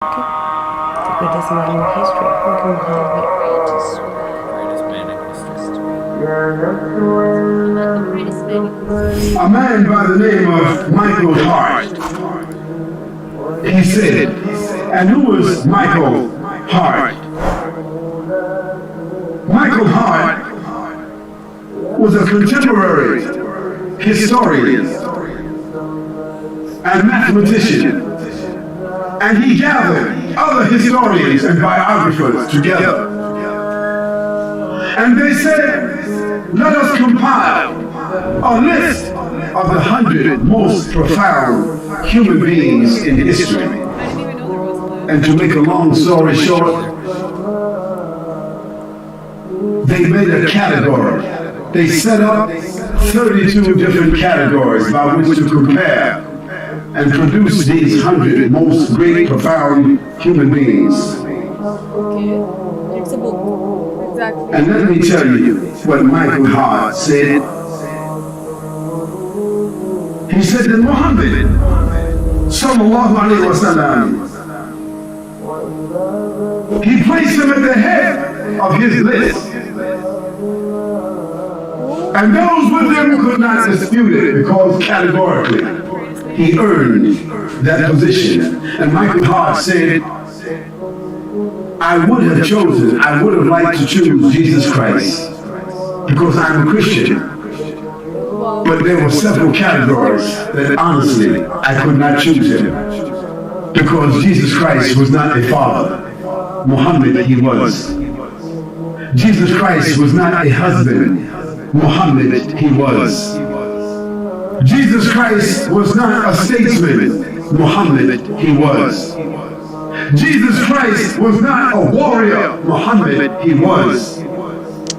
The greatest man in history. Mohammad. Greatest man in history. A man by the name of Michael Hart. He said, and who was Michael Hart? Michael Hart was a contemporary historian and mathematician, and he gathered other historians and biographers together. And they said, let us compile a list of the 100 most profound human beings in history. And to make a long story short, they made a category. They set up 32 different categories by which to compare and produce these 100 most great, profound human beings. Okay, it's a book. Exactly. And let me tell you what Michael Hart said. He said that Muhammad, sallallahu alaihi wasallam, he placed him at the head of his list. And those with him could not dispute it because categorically he earned that position. And Michael Hart said, I would have liked to choose Jesus Christ because I'm a Christian. But there were several categories that honestly I could not choose him because Jesus Christ was not a father. Muhammad, he was. Jesus Christ was not a husband. Muhammad, he was. Jesus Christ was not a statesman. Muhammad, he was. Jesus Christ was not a warrior. Muhammad, he was.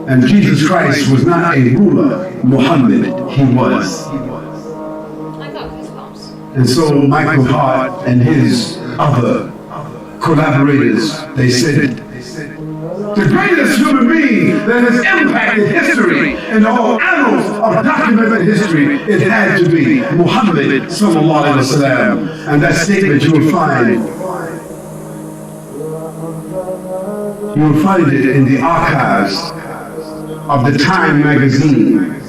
And Jesus Christ was not a ruler. Muhammad, he was. And so Michael Hart and his other collaborators, they said, the greatest human being that has impacted history and all annals of documented history, it had to be Muhammad sallallahu alaihi wasallam. And that statement you'll find it in the archives of the Time magazine,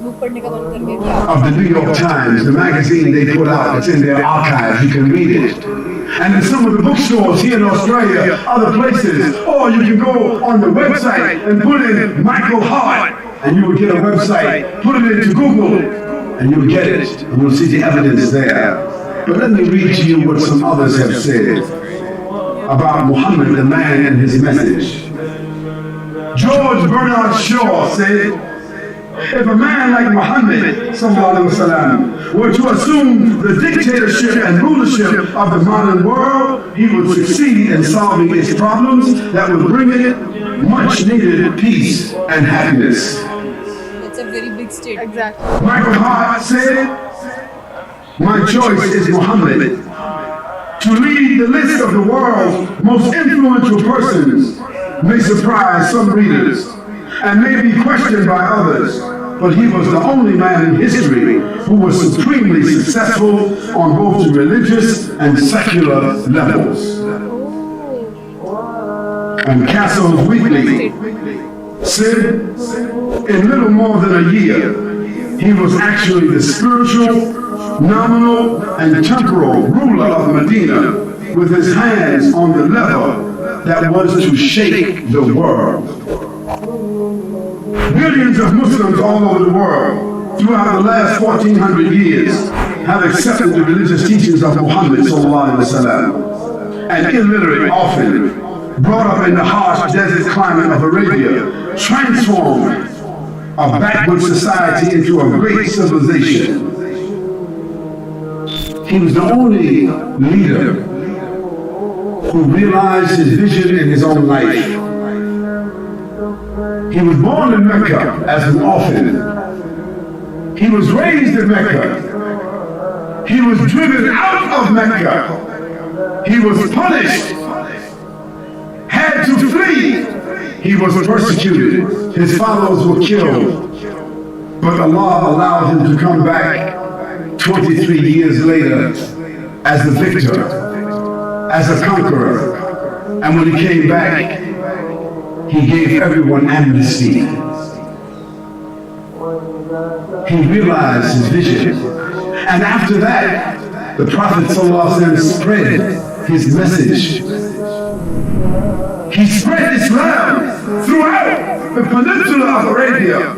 of the New York Times, the magazine they put out. It's in their archives. You can read it. And in some of the bookstores here in Australia, other places, or you can go on the website and put in Michael Hart, and you will get a website. Put it into Google, and you'll get it, and you'll see the evidence there. But let me read to you what some others have said about Muhammad, the man, and his message. George Bernard Shaw said, if a man like Muhammad sallallahu alaihi wasallam were to assume the dictatorship and rulership of the modern world, he would succeed in solving its problems that would bring it much needed peace and happiness. That's a very big statement. Exactly. Michael Hart said, my choice is Muhammad to lead the list of the world's most influential persons may surprise some readers and may be questioned by others, but he was the only man in history who was supremely successful on both the religious and secular levels. And Castle's Weekly said, in little more than a year, he was actually the spiritual, nominal, and temporal ruler of Medina, with his hands on the lever that was to shake the world. Millions of Muslims all over the world throughout the last 1400 years have accepted the religious teachings of Muhammad sallallahu alaihi wasallam. And illiterate, often brought up in the harsh desert climate of Arabia, transformed a backward society into a great civilization. He was the only leader who realized his vision in his own life. He was born in Mecca as an orphan. He was raised in Mecca. He was driven out of Mecca. He was punished, had to flee. He was persecuted. His followers were killed. But Allah allowed him to come back 23 years later as the victor, as a conqueror. And when he came back, he gave everyone amnesty. He realized his vision. And after that, the Prophet ﷺ spread his message. He spread Islam throughout the peninsula of Arabia,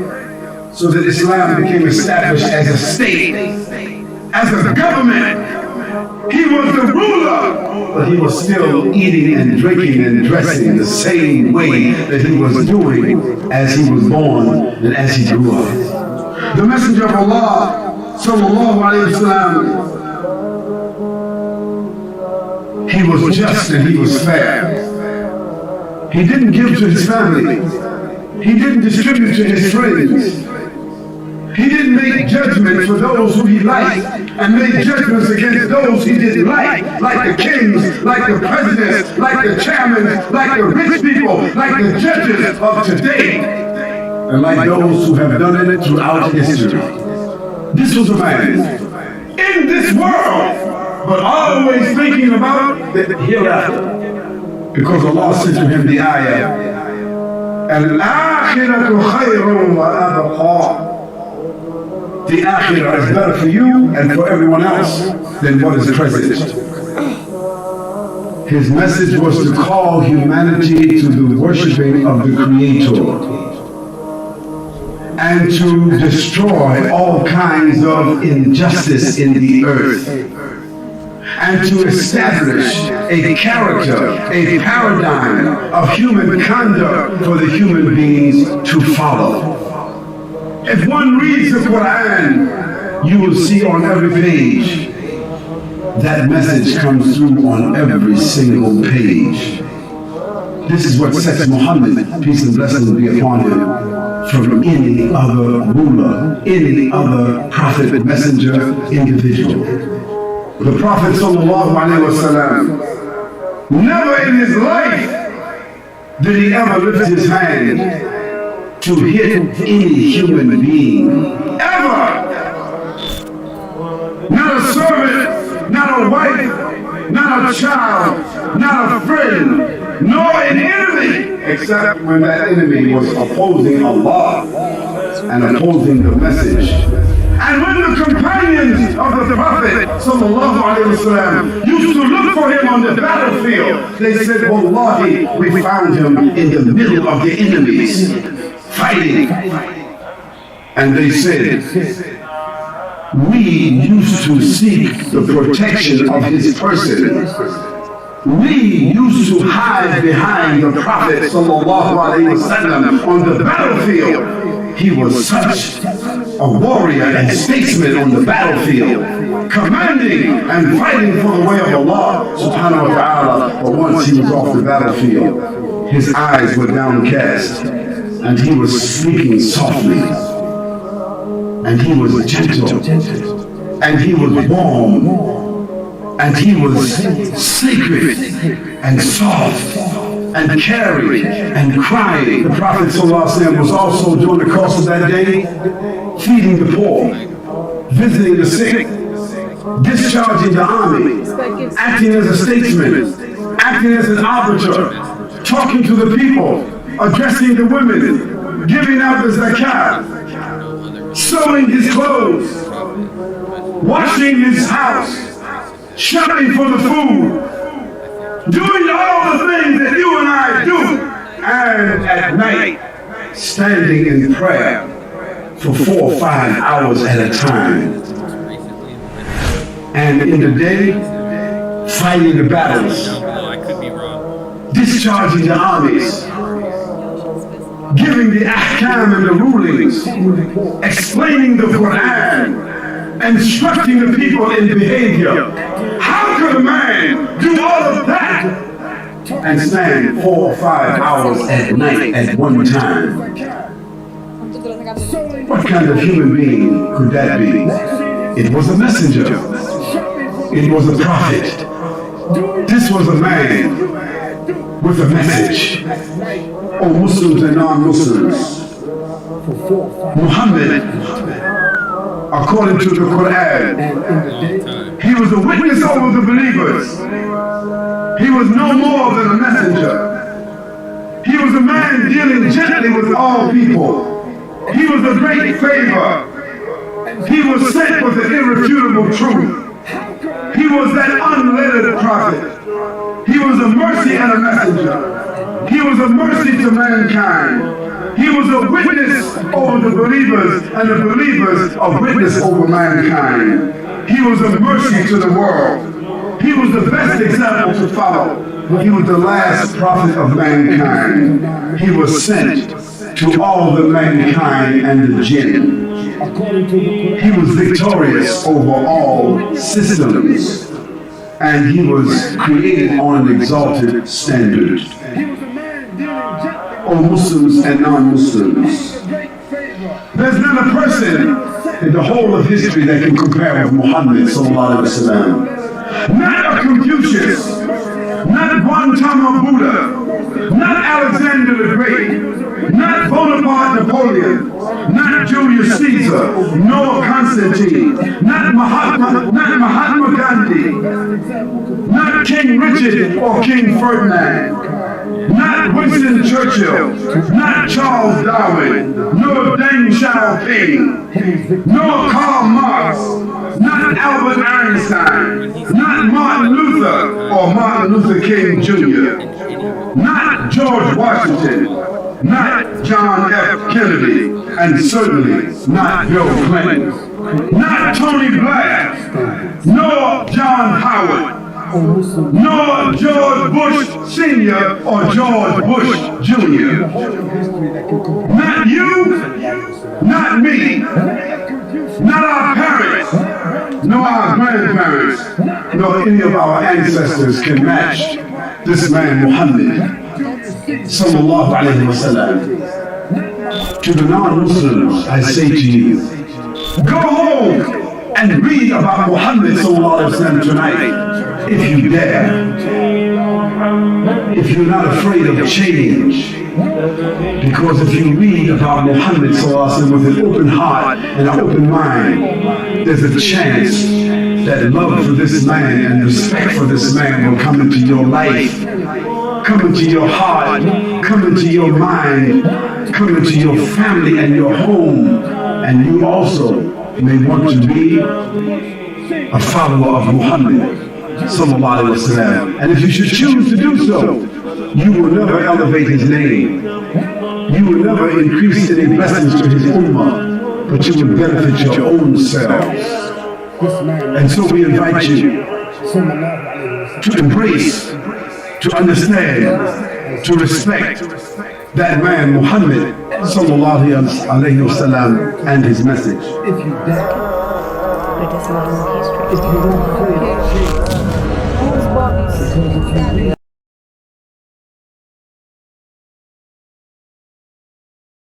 so that Islam became established as a state, as a government. He was the ruler, but he was still eating and drinking and dressing the same way that he was doing as he was born and as he grew up. The Messenger of Allah, sallallahu alayhi wasallam, he was just and he was fair. He didn't give to his family. He didn't distribute to his friends. He didn't make judgments for those who he liked and make judgments against those he didn't like the kings, like the presidents, like the chairmen, like the rich people, like the judges of today, and like those who have done it throughout history. This was a man in this world, but always thinking about the hereafter. Because Allah said to him the ayah, Al-akhiratu khayrun wa abqa. The akhirah is better for you and for everyone else than what is present. His message was to call humanity to the worshiping of the Creator and to destroy all kinds of injustice in the earth, and to establish a character, a paradigm of human conduct for the human beings to follow. If one reads the Quran, you will see on every page that message comes through on every single page. This is what sets Mohammad, peace and blessings be upon him, from any other ruler, any other prophet, messenger, individual. The Prophet ﷺ, never in his life did he ever lift his hand to hit any human being, ever. Not a servant, not a wife, not a child, not a friend, nor an enemy, except when that enemy was opposing Allah and opposing the message. And when the companions of the Prophet ﷺ used to look for him on the battlefield, they said, Wallahi, we found him in the middle of the enemies, fighting. And they said, we used to seek the protection of his person. We used to hide behind the Prophet ﷺ on the battlefield. He was such a warrior and statesman on the battlefield, commanding and fighting for the way of Allah subhanahu wa ta'ala. But once he was off the battlefield, his eyes were downcast, and he was speaking softly, and he was gentle, and he was warm, and he was sacred and soft and caring and crying. The Prophet ﷺ was also, during the course of that day, feeding the poor, visiting the sick, discharging the army, acting as a statesman, acting as an arbiter, talking to the people, addressing the women, giving out the zakat, sewing his clothes, washing his house, shopping for the food, doing all the things that you and I do, and at night standing in prayer for 4 or 5 hours at a time, and in the day fighting the battles, discharging the armies, giving the ahkam and the rulings, explaining the Quran, instructing the people in behavior. How could a man do all of that and stand 4 or 5 hours at night at one time? What kind of human being could that be? It was a messenger. It was a prophet. This was a man with a message. Oh, Muslims and non-Muslims, Muhammad, according to the Quran, He was a witness over the believers. He was no more than a messenger. He was a man dealing gently with all people. He was a great favor. He was sent with the irrefutable truth. He was that unlettered prophet. He was a mercy and a messenger. He was a mercy to mankind. He was a witness over the believers, and the believers a witness over mankind. He was a mercy to the world. He was the best example to follow. He was the last prophet of mankind. He was sent to all the mankind and the jinn. He was victorious over all systems, and he was created on an exalted standard. O Muslims and non-Muslims, there's not a person in the whole of history that can compare with Muhammad sallallahu alaihi wasallam. Not a Confucius, not Gautama Buddha, not Alexander the Great, not Bonaparte Napoleon, not Julius Caesar, nor Constantine, not Mahatma Gandhi, not King Richard or King Ferdinand, not Winston Churchill, not Charles Darwin, nor Deng Xiaoping, nor Karl Marx, not Albert Einstein, not Martin Luther or Martin Luther King Jr., not George Washington, not John F. Kennedy, and certainly not Bill Clinton, not Tony Blair, nor John Howard, nor George Bush Sr. or George Bush Jr. Not you, not me, not our parents, nor our grandparents, nor any of our ancestors can match this man Muhammad sallallahu alayhi wa sallam. To the non-Muslims, I say to you, go home and read about Muhammad sallallahu alayhi wa sallam tonight, if you dare. If you're not afraid of change. Because if you read about Muhammad sallallahu alayhi wa sallam with an open heart and an open mind, there's a chance that love for this man and respect for this man will come into your life, come into your heart, come into your mind, come into your family and your home, and you also may want to be a follower of Muhammad sallallahu alaihi wasallam. And if you should choose to do so, you will never elevate his name. You will never increase any blessings to his ummah, but you will benefit your own selves. And so we invite you to embrace, to understand, to respect that man Muhammad sallallahu alayhi wa sallam and his message. It is modern history.